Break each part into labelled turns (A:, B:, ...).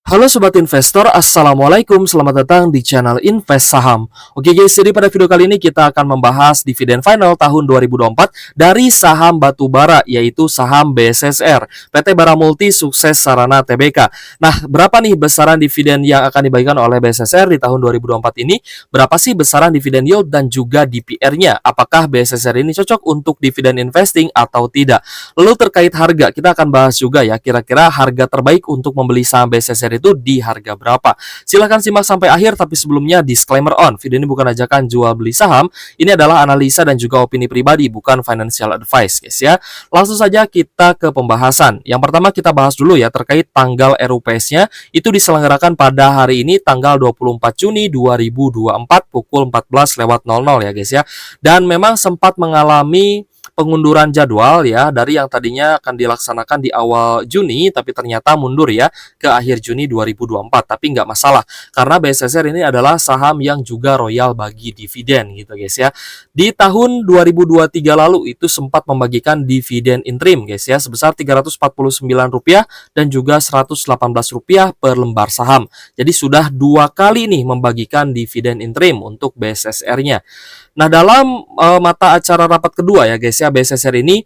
A: Halo Sobat Investor, Assalamualaikum, selamat datang di channel Invest Saham. Oke guys, jadi pada video kali ini kita akan membahas dividen final tahun 2024 dari saham batubara, yaitu saham BSSR, PT Bara Multi Sukses Sarana Tbk. Nah, berapa nih besaran dividen yang akan dibagikan oleh BSSR di tahun 2024 ini? Berapa sih besaran dividen yield dan juga DPR-nya? Apakah BSSR ini cocok untuk dividen investing atau tidak? Lalu terkait harga, kita akan bahas juga ya, kira-kira harga terbaik untuk membeli saham BSSR itu di harga berapa. Silahkan simak sampai akhir, tapi sebelumnya disclaimer on, video ini bukan ajakan jual beli saham, ini adalah analisa dan juga opini pribadi, bukan financial advice guys ya. Langsung saja kita ke pembahasan. Yang pertama kita bahas dulu ya terkait tanggal RUPS-nya, itu diselenggarakan pada hari ini tanggal 24 Juni 2024 pukul 14.00 ya guys ya. Dan memang sempat mengalami pengunduran jadwal ya, dari yang tadinya akan dilaksanakan di awal Juni tapi ternyata mundur ya ke akhir Juni 2024. Tapi nggak masalah karena BSSR ini adalah saham yang juga royal bagi dividen gitu guys ya. Di tahun 2023 lalu itu sempat membagikan dividen interim guys ya sebesar Rp349 dan juga Rp118 per lembar saham. Jadi sudah 2 kali nih membagikan dividen interim untuk BSSR-nya. Nah, dalam mata acara rapat kedua ya guys ya, BSSR ini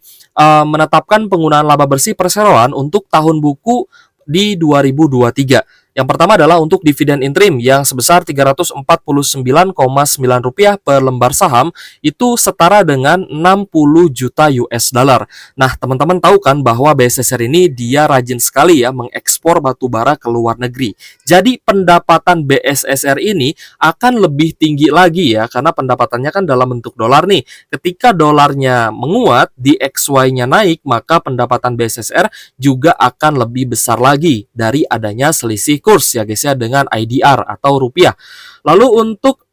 A: menetapkan penggunaan laba bersih perseroan untuk tahun buku di 2023. Yang pertama adalah untuk dividen interim yang sebesar Rp349,9 per lembar saham, itu setara dengan 60 juta US dollar. Nah, teman-teman tahu kan bahwa BSSR ini dia rajin sekali ya mengekspor batu bara ke luar negeri. Jadi pendapatan BSSR ini akan lebih tinggi lagi ya, karena pendapatannya kan dalam bentuk dolar nih. Ketika dolarnya menguat, DXY-nya naik, maka pendapatan BSSR juga akan lebih besar lagi dari adanya selisih kurs ya guys ya dengan IDR atau rupiah. Lalu untuk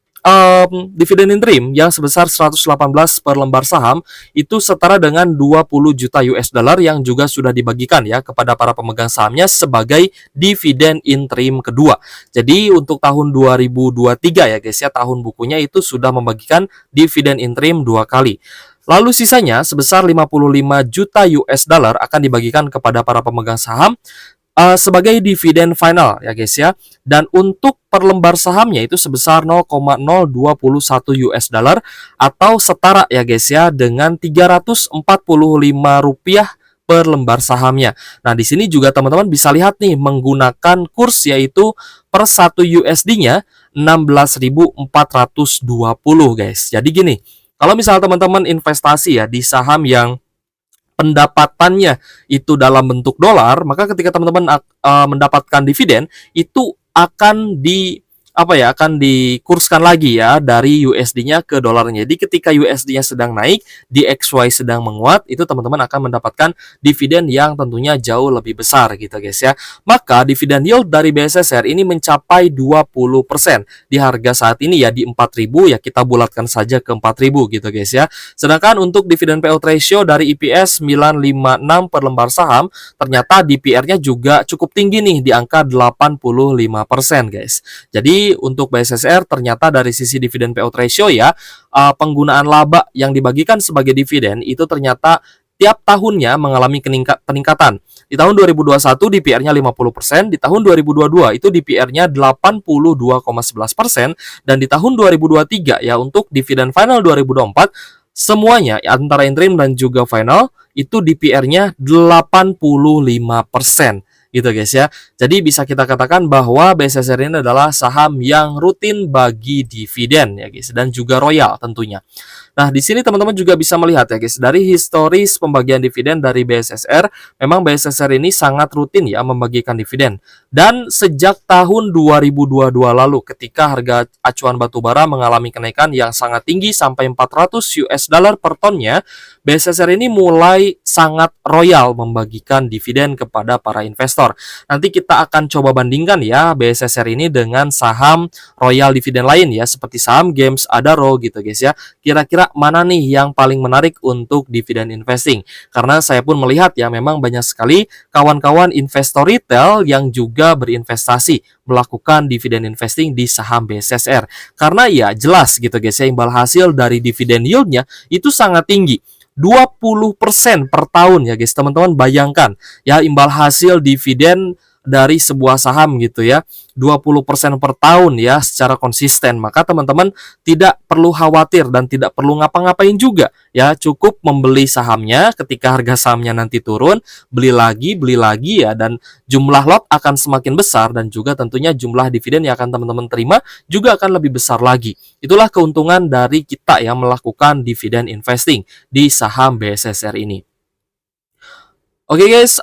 A: dividen interim yang sebesar 118 per lembar saham itu setara dengan 20 juta US dollar yang juga sudah dibagikan ya kepada para pemegang sahamnya sebagai dividen interim kedua. Jadi untuk tahun 2023 ya guys ya, tahun bukunya itu sudah membagikan dividen interim 2 kali. Lalu sisanya sebesar 55 juta US dollar akan dibagikan kepada para pemegang saham sebagai dividen final ya guys ya. Dan untuk per lembar sahamnya itu sebesar 0,021 US dollar atau setara ya guys ya dengan Rp345 per lembar sahamnya. Nah, di sini juga teman-teman bisa lihat nih menggunakan kurs yaitu per 1 USD-nya 16.420 guys. Jadi gini, kalau misalnya teman-teman investasi ya di saham yang pendapatannya itu dalam bentuk dolar, maka ketika teman-teman mendapatkan dividen itu akan akan dikurskan lagi ya dari USD-nya ke dolarnya. Jadi ketika USD-nya sedang naik, DXY sedang menguat, itu teman-teman akan mendapatkan dividen yang tentunya jauh lebih besar gitu guys ya. Maka dividen yield dari BSSR ini mencapai 20% di harga saat ini ya di 4.000 ya, kita bulatkan saja ke 4.000 gitu guys ya. Sedangkan untuk dividen payout ratio dari EPS 956 per lembar saham, ternyata DPR-nya juga cukup tinggi nih di angka 85% guys. Jadi untuk BSSR ternyata dari sisi dividen payout ratio ya, penggunaan laba yang dibagikan sebagai dividen itu ternyata tiap tahunnya mengalami peningkatan. Di tahun 2021 DPR-nya 50%, di tahun 2022 itu DPR-nya 82,11%, dan di tahun 2023 ya untuk dividen final 2024 semuanya antara interim dan juga final itu DPR-nya 85%. Gitu guys ya. Jadi bisa kita katakan bahwa BSSR ini adalah saham yang rutin bagi dividen ya guys, dan juga royal tentunya. Nah, di sini teman-teman juga bisa melihat ya guys, dari historis pembagian dividen dari BSSR, memang BSSR ini sangat rutin ya membagikan dividen. Dan sejak tahun 2022 lalu ketika harga acuan batubara mengalami kenaikan yang sangat tinggi sampai 400 US dollar per tonnya, BSSR ini mulai sangat royal membagikan dividen kepada para investor. Nanti kita akan coba bandingkan ya BSSR ini dengan saham royal dividen lain ya, seperti saham Games, Adaro gitu guys ya. Kira-kira mana nih yang paling menarik untuk dividen investing? Karena saya pun melihat ya memang banyak sekali kawan-kawan investor retail yang juga berinvestasi melakukan dividen investing di saham BSSR. Karena ya jelas gitu guys ya, imbal hasil dari dividen yieldnya itu sangat tinggi. 20% per tahun ya guys, teman-teman bayangkan ya, imbal hasil dividen dari sebuah saham gitu ya, 20% per tahun ya secara konsisten, maka teman-teman tidak perlu khawatir dan tidak perlu ngapa-ngapain juga ya, cukup membeli sahamnya ketika harga sahamnya nanti turun, beli lagi ya, dan jumlah lot akan semakin besar dan juga tentunya jumlah dividen yang akan teman-teman terima juga akan lebih besar lagi. Itulah keuntungan dari kita yang melakukan dividen investing di saham BSSR ini. Oke guys,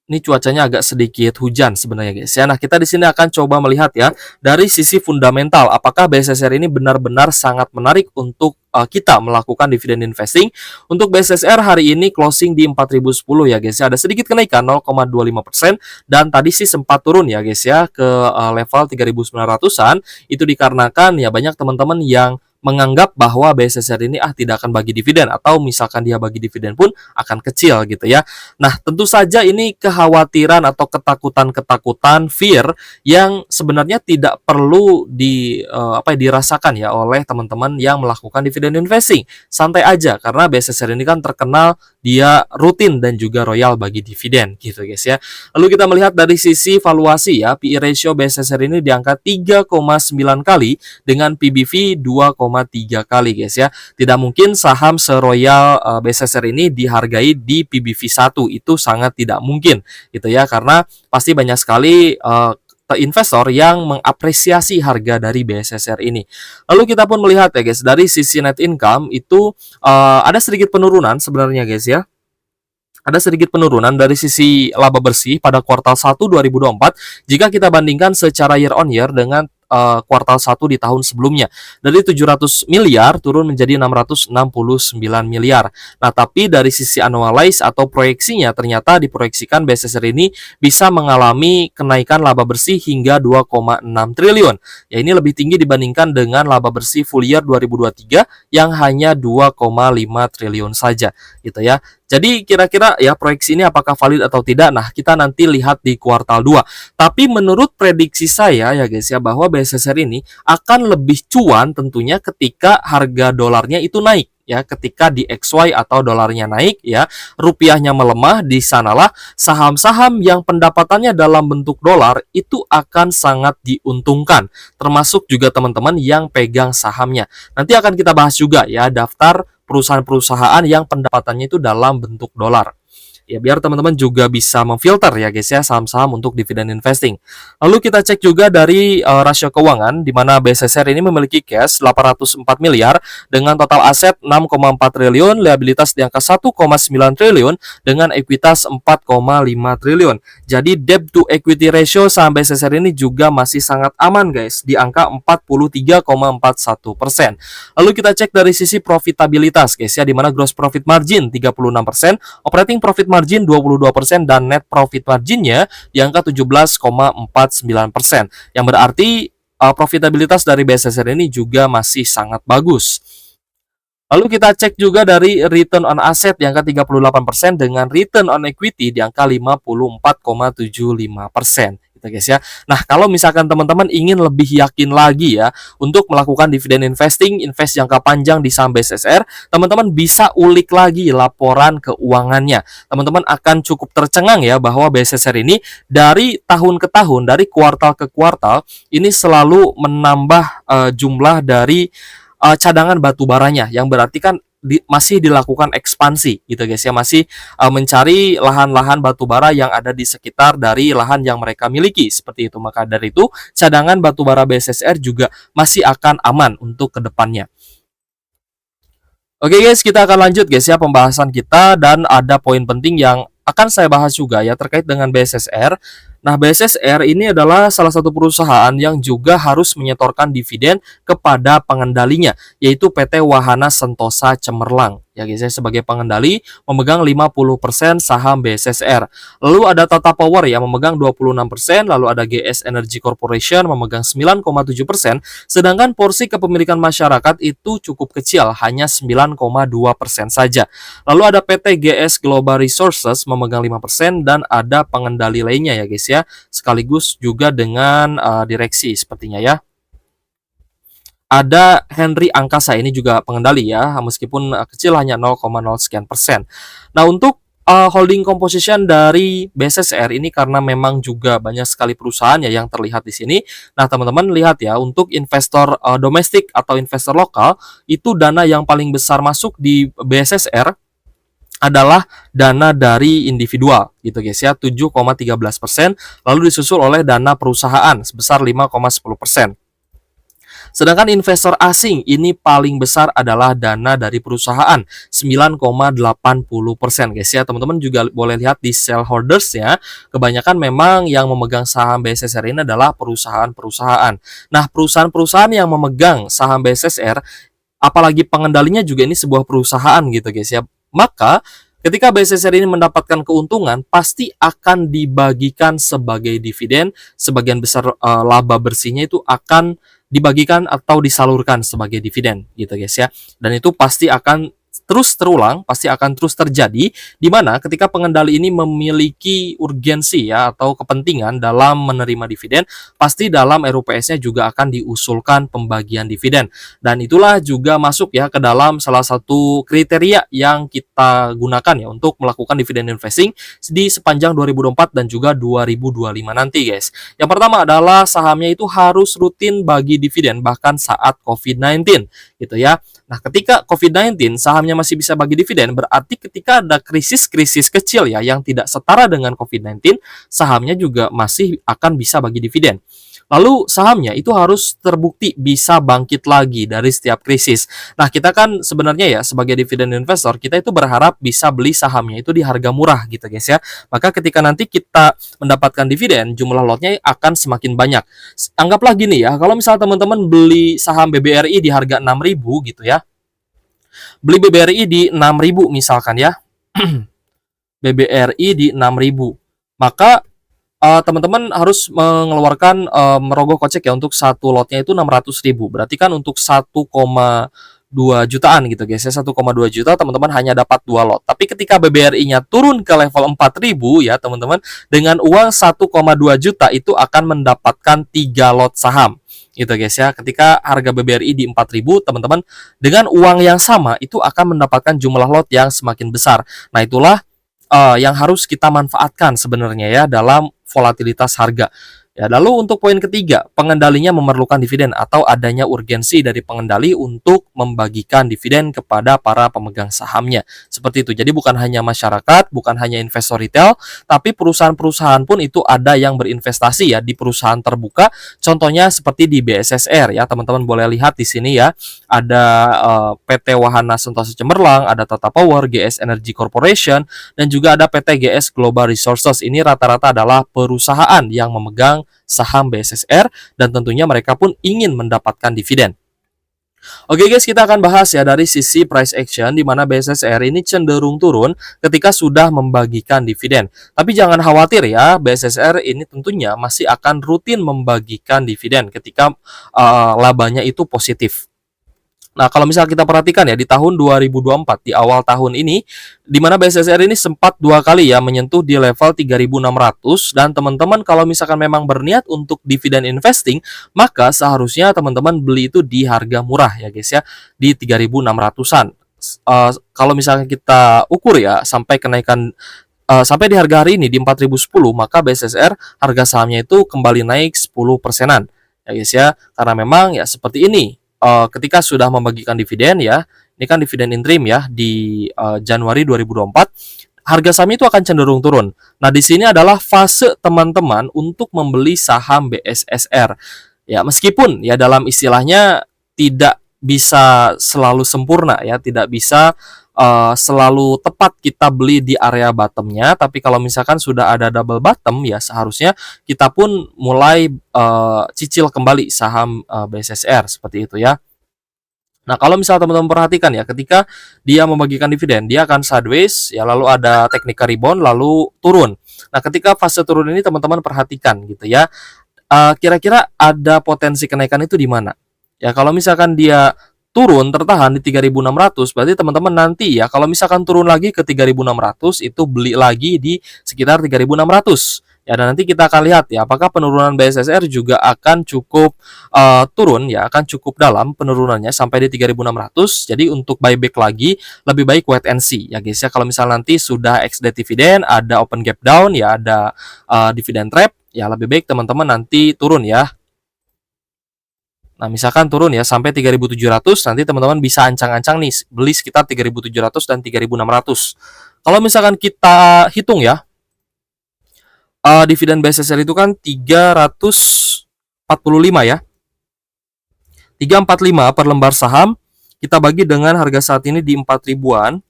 A: ini cuacanya agak sedikit hujan sebenarnya guys ya. Nah, kita di sini akan coba melihat ya dari sisi fundamental apakah BSSR ini benar-benar sangat menarik untuk kita melakukan dividen investing. Untuk BSSR hari ini closing di 4010 ya guys ya. Ada sedikit kenaikan 0,25% dan tadi sih sempat turun ya guys ya ke level 3900-an. Itu dikarenakan ya banyak teman-teman yang menganggap bahwa BSSR ini tidak akan bagi dividen, atau misalkan dia bagi dividen pun akan kecil gitu ya. Nah, tentu saja ini kekhawatiran atau ketakutan-ketakutan fear yang sebenarnya tidak perlu dirasakan ya oleh teman-teman yang melakukan dividen investing. Santai aja karena BSSR ini kan terkenal dia rutin dan juga royal bagi dividen gitu guys ya. Lalu kita melihat dari sisi valuasi ya, PE ratio BSSR ini di angka 3,9 kali dengan PBV 2,3 kali guys ya. Tidak mungkin saham seroyal BSSR ini dihargai di PBV 1, itu sangat tidak mungkin gitu ya, karena pasti banyak sekali investor yang mengapresiasi harga dari BSSR ini. Lalu kita pun melihat ya guys, dari sisi net income itu ada sedikit penurunan sebenarnya guys ya. Ada sedikit penurunan dari sisi laba bersih pada kuartal 1 2024 jika kita bandingkan secara year on year dengan kuartal 1 di tahun sebelumnya. Dari 700 miliar turun menjadi 669 miliar. Nah, tapi dari sisi annualize atau proyeksinya ternyata diproyeksikan BSSR ini bisa mengalami kenaikan laba bersih hingga 2,6 triliun. Ya, ini lebih tinggi dibandingkan dengan laba bersih full year 2023 yang hanya 2,5 triliun saja gitu ya. Jadi kira-kira ya proyeksi ini apakah valid atau tidak? Nah, kita nanti lihat di kuartal 2. Tapi menurut prediksi saya ya guys ya, bahwa BSSR ini akan lebih cuan tentunya ketika harga dolarnya itu naik ya, ketika di XY atau dolarnya naik ya, rupiahnya melemah, di sanalah saham-saham yang pendapatannya dalam bentuk dolar itu akan sangat diuntungkan, termasuk juga teman-teman yang pegang sahamnya. Nanti akan kita bahas juga ya daftar perusahaan-perusahaan yang pendapatannya itu dalam bentuk dolar. Ya, biar teman-teman juga bisa memfilter ya guys ya saham-saham untuk dividen investing. Lalu kita cek juga dari rasio keuangan di mana BSSR ini memiliki cash 804 miliar dengan total aset 6,4 triliun, liabilitas di angka 1,9 triliun dengan ekuitas 4,5 triliun. Jadi debt to equity ratio saham BSSR ini juga masih sangat aman guys di angka 43,41%. Lalu kita cek dari sisi profitabilitas guys ya, di mana gross profit margin 36%, operating profit margin 22% dan net profit marginnya di angka 17,49%. Yang berarti profitabilitas dari BSSR ini juga masih sangat bagus. Lalu kita cek juga dari return on asset di angka 38% dengan return on equity di angka 54,75%. Gitu guys ya. Nah, kalau misalkan teman-teman ingin lebih yakin lagi ya untuk melakukan dividen investing, invest jangka panjang di saham BSSR, teman-teman bisa ulik lagi laporan keuangannya. Teman-teman akan cukup tercengang ya bahwa BSSR ini dari tahun ke tahun, dari kuartal ke kuartal ini selalu menambah jumlah dari cadangan batu baranya, yang berarti kan masih dilakukan ekspansi gitu guys ya, masih mencari lahan-lahan batu bara yang ada di sekitar dari lahan yang mereka miliki seperti itu. Maka dari itu cadangan batu bara BSSR juga masih akan aman untuk kedepannya. Oke guys, kita akan lanjut guys ya pembahasan kita, dan ada poin penting yang akan saya bahas juga ya terkait dengan BSSR. Nah, BSSR ini adalah salah satu perusahaan yang juga harus menyetorkan dividen kepada pengendalinya, yaitu PT Wahana Sentosa Cemerlang. Ya guys, saya sebagai pengendali memegang 50% saham BSSR. Lalu ada Tata Power yang memegang 26%, lalu ada GS Energy Corporation memegang 9,7%, sedangkan porsi kepemilikan masyarakat itu cukup kecil, hanya 9,2% saja. Lalu ada PT GS Global Resources memegang 5% dan ada pengendali lainnya ya guys ya, sekaligus juga dengan direksi sepertinya ya. Ada Henry Angkasa, ini juga pengendali ya, meskipun kecil hanya 0,0 sekian persen. Nah, untuk Holding composition dari BSSR ini karena memang juga banyak sekali perusahaan ya yang terlihat di sini. Nah, teman-teman lihat ya, untuk investor domestik atau investor lokal, itu dana yang paling besar masuk di BSSR adalah dana dari individual gitu guys ya, 7,13%, lalu disusul oleh dana perusahaan sebesar 5,10%. Sedangkan investor asing ini paling besar adalah dana dari perusahaan 9,80% guys ya. Teman-teman juga boleh lihat di shareholders ya. Kebanyakan memang yang memegang saham BSSR ini adalah perusahaan-perusahaan. Nah, perusahaan-perusahaan yang memegang saham BSSR, apalagi pengendalinya juga ini sebuah perusahaan gitu guys ya. Maka ketika BSSR ini mendapatkan keuntungan, pasti akan dibagikan sebagai dividen. Sebagian besar laba bersihnya itu akan dibagikan atau disalurkan sebagai dividen gitu guys ya. Dan itu pasti akan terus terulang, pasti akan terus terjadi, di mana ketika pengendali ini memiliki urgensi ya atau kepentingan dalam menerima dividen, pasti dalam RUPS-nya juga akan diusulkan pembagian dividen. Dan itulah juga masuk ya ke dalam salah satu kriteria yang kita gunakan ya untuk melakukan dividen investing di sepanjang 2024 dan juga 2025 nanti guys. Yang pertama adalah sahamnya itu harus rutin bagi dividen bahkan saat COVID-19 gitu ya. Nah, ketika COVID-19 sahamnya masih bisa bagi dividen, berarti ketika ada krisis-krisis kecil ya yang tidak setara dengan COVID-19, sahamnya juga masih akan bisa bagi dividen. Lalu sahamnya itu harus terbukti bisa bangkit lagi dari setiap krisis. Nah, kita kan sebenarnya ya sebagai dividen investor, kita itu berharap bisa beli sahamnya itu di harga murah gitu guys ya. Maka ketika nanti kita mendapatkan dividen, jumlah lotnya akan semakin banyak. Anggaplah gini ya, kalau misal teman-teman beli saham BBRI di harga 6.000 gitu ya. Beli BBRI di 6.000 misalkan ya. BBRI di 6.000. Maka teman-teman harus mengeluarkan merogoh kocek ya untuk satu lotnya itu 600.000. Berarti kan untuk 1,2 jutaan gitu guys ya. 1,2 juta teman-teman hanya dapat 2 lot. Tapi ketika BBRI-nya turun ke level 4.000 ya teman-teman, dengan uang 1,2 juta itu akan mendapatkan 3 lot saham. Gitu guys ya. Ketika harga BBRI di 4.000, teman-teman dengan uang yang sama itu akan mendapatkan jumlah lot yang semakin besar. Nah, itulah yang harus kita manfaatkan sebenarnya ya dalam volatilitas harga. Ya, lalu untuk poin ketiga, pengendalinya memerlukan dividen atau adanya urgensi dari pengendali untuk membagikan dividen kepada para pemegang sahamnya. Seperti itu. Jadi bukan hanya masyarakat, bukan hanya investor retail, tapi perusahaan-perusahaan pun itu ada yang berinvestasi ya di perusahaan terbuka. Contohnya seperti di BSSR ya, teman-teman boleh lihat di sini ya. Ada PT Wahana Sentosa Cemerlang, ada Tata Power, GS Energy Corporation, dan juga ada PT GS Global Resources. Ini rata-rata adalah perusahaan yang memegang saham BSSR dan tentunya mereka pun ingin mendapatkan dividen. Oke guys, kita akan bahas ya dari sisi price action di mana BSSR ini cenderung turun ketika sudah membagikan dividen. Tapi jangan khawatir ya, BSSR ini tentunya masih akan rutin membagikan dividen ketika labanya itu positif. Nah, kalau misalnya kita perhatikan ya di tahun 2024 di awal tahun ini di mana BSSR ini sempat 2 kali ya menyentuh di level 3.600 dan teman-teman kalau misalkan memang berniat untuk dividen investing, maka seharusnya teman-teman beli itu di harga murah ya guys ya, di 3.600-an. Kalau misalnya kita ukur ya sampai kenaikan sampai di harga hari ini di 4.010, maka BSSR harga sahamnya itu kembali naik 10%-an ya guys ya. Karena memang ya seperti ini. Ketika sudah membagikan dividen ya, ini kan dividen interim ya di Januari 2024, harga saham itu akan cenderung turun. Nah, di sini adalah fase teman-teman untuk membeli saham BSSR. Ya, meskipun ya dalam istilahnya tidak bisa selalu sempurna ya, tidak bisa selalu tepat kita beli di area bottomnya, tapi kalau misalkan sudah ada double bottom ya seharusnya kita pun mulai cicil kembali saham BSSR seperti itu ya. Nah, kalau misalnya teman-teman perhatikan ya, ketika dia membagikan dividen, dia akan sideways ya, lalu ada teknik rebound lalu turun. Nah, ketika fase turun ini teman-teman perhatikan gitu ya. Kira-kira ada potensi kenaikan itu di mana? Ya, kalau misalkan dia turun tertahan di 3.600, berarti teman-teman nanti ya kalau misalkan turun lagi ke 3.600 itu beli lagi di sekitar 3.600 Ya, dan nanti kita akan lihat ya apakah penurunan BSSR juga akan cukup turun ya, akan cukup dalam penurunannya sampai di 3.600. Jadi untuk buyback lagi lebih baik wait and see ya guys ya. Kalau misalnya nanti sudah XD dividend, ada open gap down ya, ada dividend trap, ya lebih baik teman-teman nanti turun ya. Nah, misalkan turun ya sampai 3.700, nanti teman-teman bisa ancang-ancang nih beli sekitar 3.700 dan 3.600. Kalau misalkan kita hitung ya, dividen BSSR itu kan 345 ya. 345 per lembar saham, kita bagi dengan harga saat ini di 4 ribuan,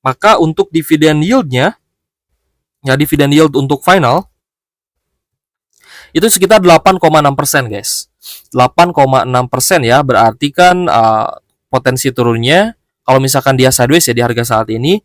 A: maka untuk dividen yieldnya, ya dividen yield untuk final, itu sekitar 8,6% guys. 8,6% ya, berarti kan potensi turunnya, kalau misalkan dia sideways ya di harga saat ini,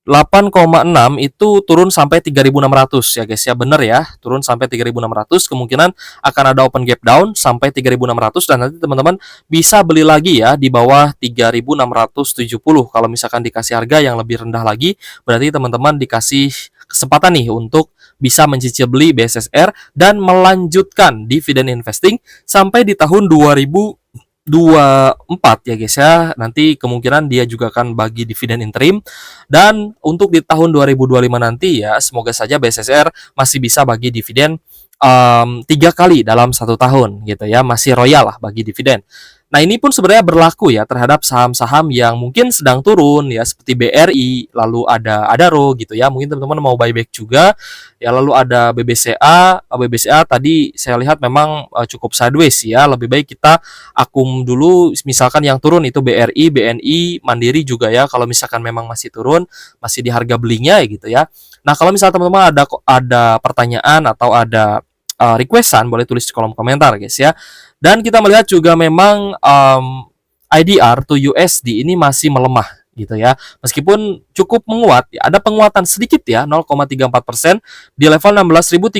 A: 8,6 itu turun sampai 3.600 ya guys ya, bener ya, turun sampai 3.600, kemungkinan akan ada open gap down sampai 3.600, dan nanti teman-teman bisa beli lagi ya di bawah 3.670. Kalau misalkan dikasih harga yang lebih rendah lagi, berarti teman-teman dikasih kesempatan nih untuk bisa mencicil beli BSSR dan melanjutkan dividen investing sampai di tahun 2024 ya guys ya. Nanti kemungkinan dia juga akan bagi dividen interim, dan untuk di tahun 2025 nanti ya semoga saja BSSR masih bisa bagi dividen 3 kali dalam 1 tahun gitu ya, masih royal lah bagi dividen. Nah, ini pun sebenarnya berlaku ya terhadap saham-saham yang mungkin sedang turun ya, seperti BRI, lalu ada Adaro gitu ya. Mungkin teman-teman mau buyback juga. Ya, lalu ada BBCA. BBCA tadi saya lihat memang cukup sideways ya. Lebih baik kita akum dulu, misalkan yang turun itu BRI, BNI, Mandiri juga ya. Kalau misalkan memang masih turun, masih di harga belinya ya gitu ya. Nah, kalau misalnya teman-teman ada pertanyaan atau ada requestan, boleh tulis di kolom komentar guys ya. Dan kita melihat juga memang IDR to USD ini masih melemah gitu ya. Meskipun cukup menguat, ya, ada penguatan sedikit ya, 0,34% di level 16.394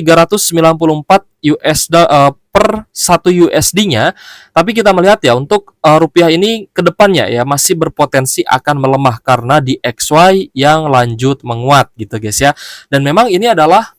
A: per 1 USD-nya. Tapi kita melihat ya untuk rupiah ini ke depannya ya masih berpotensi akan melemah karena di XY yang lanjut menguat gitu guys ya. Dan memang ini adalah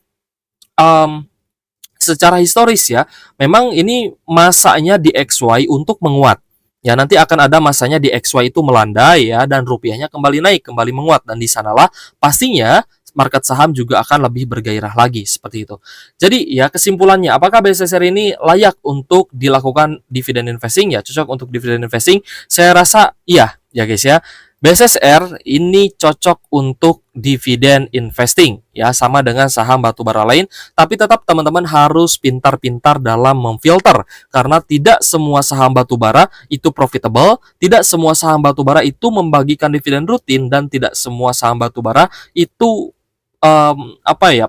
A: secara historis ya, memang ini masanya di XY untuk menguat. Ya, nanti akan ada masanya di XY itu melandai ya, dan rupiahnya kembali naik, kembali menguat, dan di sanalah pastinya market saham juga akan lebih bergairah lagi seperti itu. Jadi ya kesimpulannya, apakah BSSR ini layak untuk dilakukan dividen investing? Ya, cocok untuk dividen investing. Saya rasa iya ya guys ya. BSSR ini cocok untuk dividen investing ya, sama dengan saham batubara lain, tapi tetap teman-teman harus pintar-pintar dalam memfilter, karena tidak semua saham batubara itu profitable, tidak semua saham batubara itu membagikan dividen rutin, dan tidak semua saham batubara itu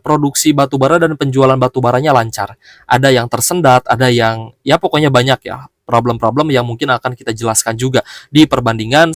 A: produksi batubara dan penjualan batubaranya lancar. Ada yang tersendat, ada yang ya pokoknya banyak ya problem-problem yang mungkin akan kita jelaskan juga di perbandingan